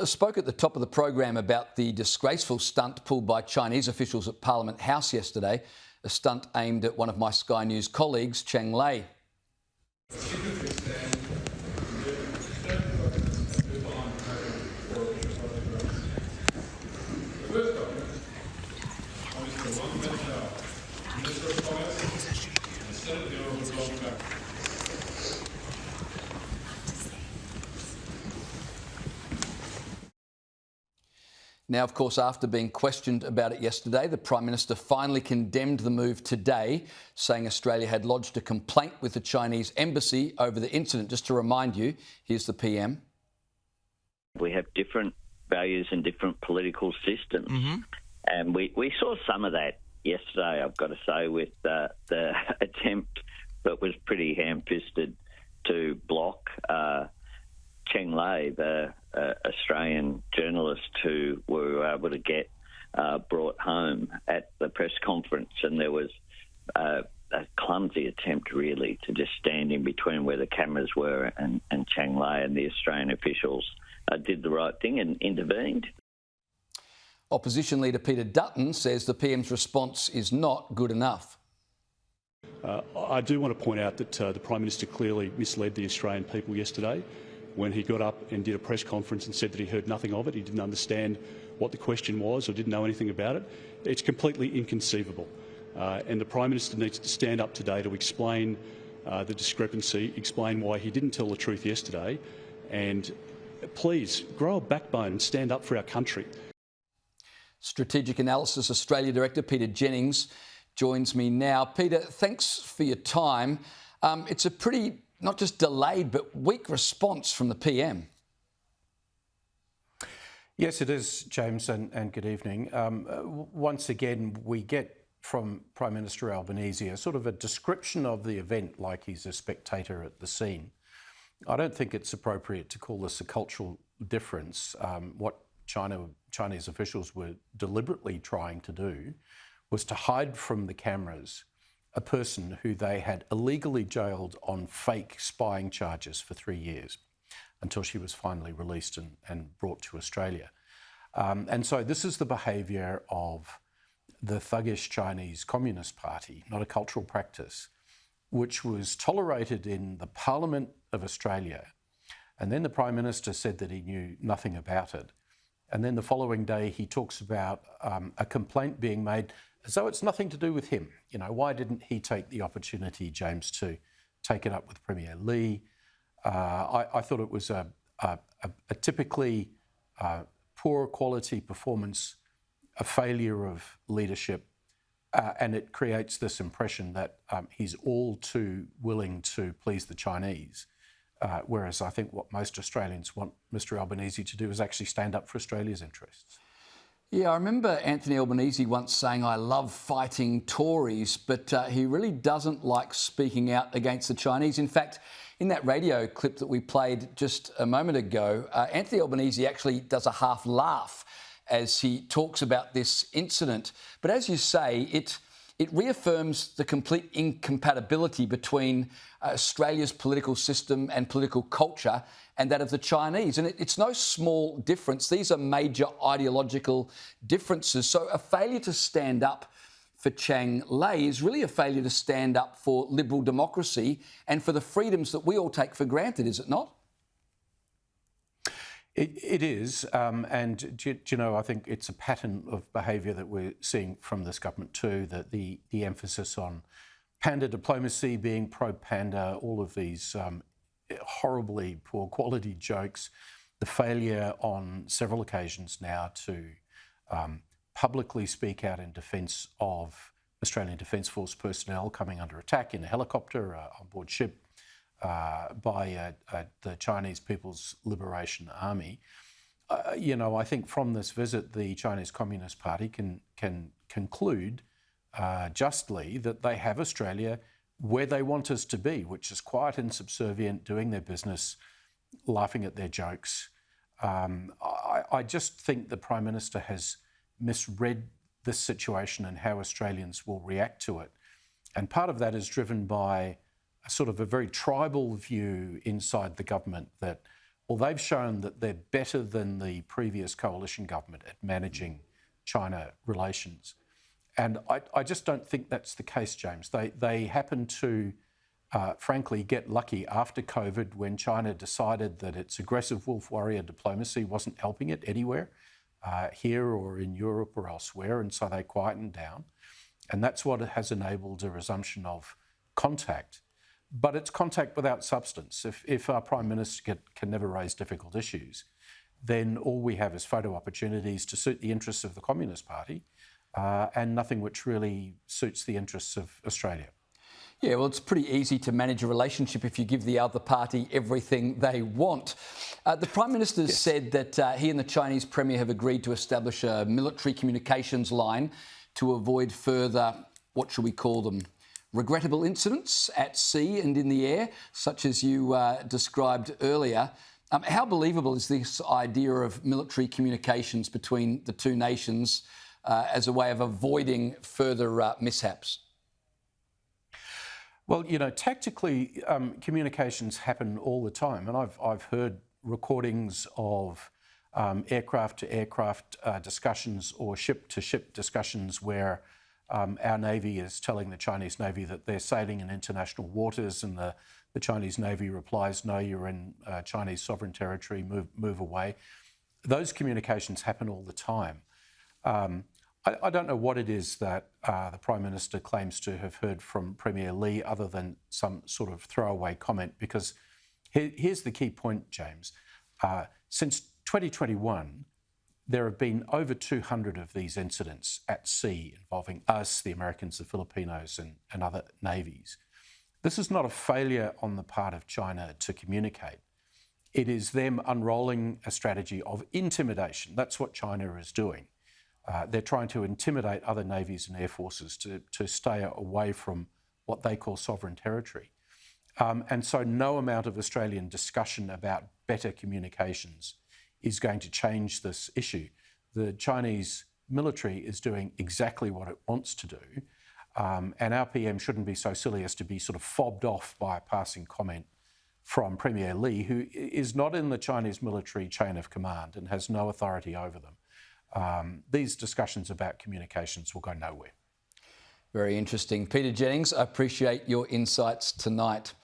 I spoke at the top of the program about the disgraceful stunt pulled by Chinese officials at Parliament House yesterday, a stunt aimed at one of my Sky News colleagues, Cheng Lei. Now, of course, after being questioned about it yesterday, the Prime Minister finally condemned the move today, saying Australia had lodged a complaint with the Chinese embassy over the incident. Just to remind you, here's the PM. We have different values and different political systems. And we saw some of that yesterday, I've got to say, with the attempt that was pretty ham-fisted to block Cheng Lei, the Australian journalist who were able to get brought home at the press conference. And there was a clumsy attempt, really, to just stand in between where the cameras were and Cheng Lei, and the Australian officials did the right thing and intervened. Opposition leader Peter Dutton says the PM's response is not good enough. I do want to point out that the Prime Minister clearly misled the Australian people yesterday when he got up and did a press conference and said that he heard nothing of it. He didn't understand what the question was or didn't know anything about it. It's completely inconceivable. And the Prime Minister needs to stand up today to explain the discrepancy, explain why he didn't tell the truth yesterday, and please grow a backbone and stand up for our country. Strategic Analysis Australia Director Peter Jennings joins me now. Peter, thanks for your time. It's a pretty, not just delayed, but weak response from the PM. Yes, it is, James, and good evening. Once again, we get from Prime Minister Albanese a sort of a description of the event like he's a spectator at the scene. I don't think it's appropriate to call this a cultural difference. What Chinese officials were deliberately trying to do was to hide from the cameras a person who they had illegally jailed on fake spying charges for 3 years until she was finally released and brought to Australia. And so this is the behaviour of the thuggish Chinese Communist Party, not a cultural practice, which was tolerated in the Parliament of Australia. And then the Prime Minister said that he knew nothing about it. And then the following day he talks about a complaint being made as though it's nothing to do with him. You know, why didn't he take the opportunity, James, to take it up with Premier Lee? I thought it was a typically poor quality performance, a failure of leadership, and it creates this impression that he's all too willing to please the Chinese. Whereas I think what most Australians want Mr Albanese to do is actually stand up for Australia's interests. Yeah, I remember Anthony Albanese once saying, I love fighting Tories, but he really doesn't like speaking out against the Chinese. In fact, in that radio clip that we played just a moment ago, Anthony Albanese actually does a half laugh as he talks about this incident. But as you say, it reaffirms the complete incompatibility between Australia's political system and political culture and that of the Chinese. And it's no small difference. These are major ideological differences. So a failure to stand up for Cheng Lei is really a failure to stand up for liberal democracy and for the freedoms that we all take for granted, is it not? It is, and do you know, I think it's a pattern of behaviour that we're seeing from this government too, that the emphasis on panda diplomacy, being pro-panda, all of these horribly poor quality jokes, the failure on several occasions now to publicly speak out in defence of Australian Defence Force personnel coming under attack in a helicopter on board ship, by the Chinese People's Liberation Army. You know, I think from this visit, the Chinese Communist Party can conclude justly that they have Australia where they want us to be, which is quiet and subservient, doing their business, laughing at their jokes. I just think the Prime Minister has misread this situation and how Australians will react to it. And part of that is driven by a sort of a very tribal view inside the government that well, they've shown that they're better than the previous coalition government at managing China relations. And I just don't think that's the case, James. They happen to, frankly, get lucky after COVID when China decided that its aggressive wolf warrior diplomacy wasn't helping it anywhere, here or in Europe or elsewhere, and so they quietened down. And that's what has enabled a resumption of contact. But it's contact without substance. If our Prime Minister can never raise difficult issues, then all we have is photo opportunities to suit the interests of the Communist Party and nothing which really suits the interests of Australia. Yeah, well, it's pretty easy to manage a relationship if you give the other party everything they want. The Prime Minister said that he and the Chinese Premier have agreed to establish a military communications line to avoid further, what should we call them, regrettable incidents at sea and in the air, such as you described earlier. How believable is this idea of military communications between the two nations as a way of avoiding further mishaps? Well, you know, tactically, communications happen all the time. And I've heard recordings of aircraft-to-aircraft discussions or ship-to-ship discussions where our Navy is telling the Chinese Navy that they're sailing in international waters, and the Chinese Navy replies, no, you're in Chinese sovereign territory, move away. Those communications happen all the time. I don't know what it is that the Prime Minister claims to have heard from Premier Lei other than some sort of throwaway comment, because here's the key point, James. Since 2021, there have been over 200 of these incidents at sea involving us, the Americans, the Filipinos, and other navies. This is not a failure on the part of China to communicate. It is them unrolling a strategy of intimidation. That's what China is doing. They're trying to intimidate other navies and air forces to stay away from what they call sovereign territory. And so no amount of Australian discussion about better communications is going to change this issue. The Chinese military is doing exactly what it wants to do. And our PM shouldn't be so silly as to be sort of fobbed off by a passing comment from Premier Lei, who is not in the Chinese military chain of command and has no authority over them. These discussions about communications will go nowhere. Very interesting. Peter Jennings, I appreciate your insights tonight.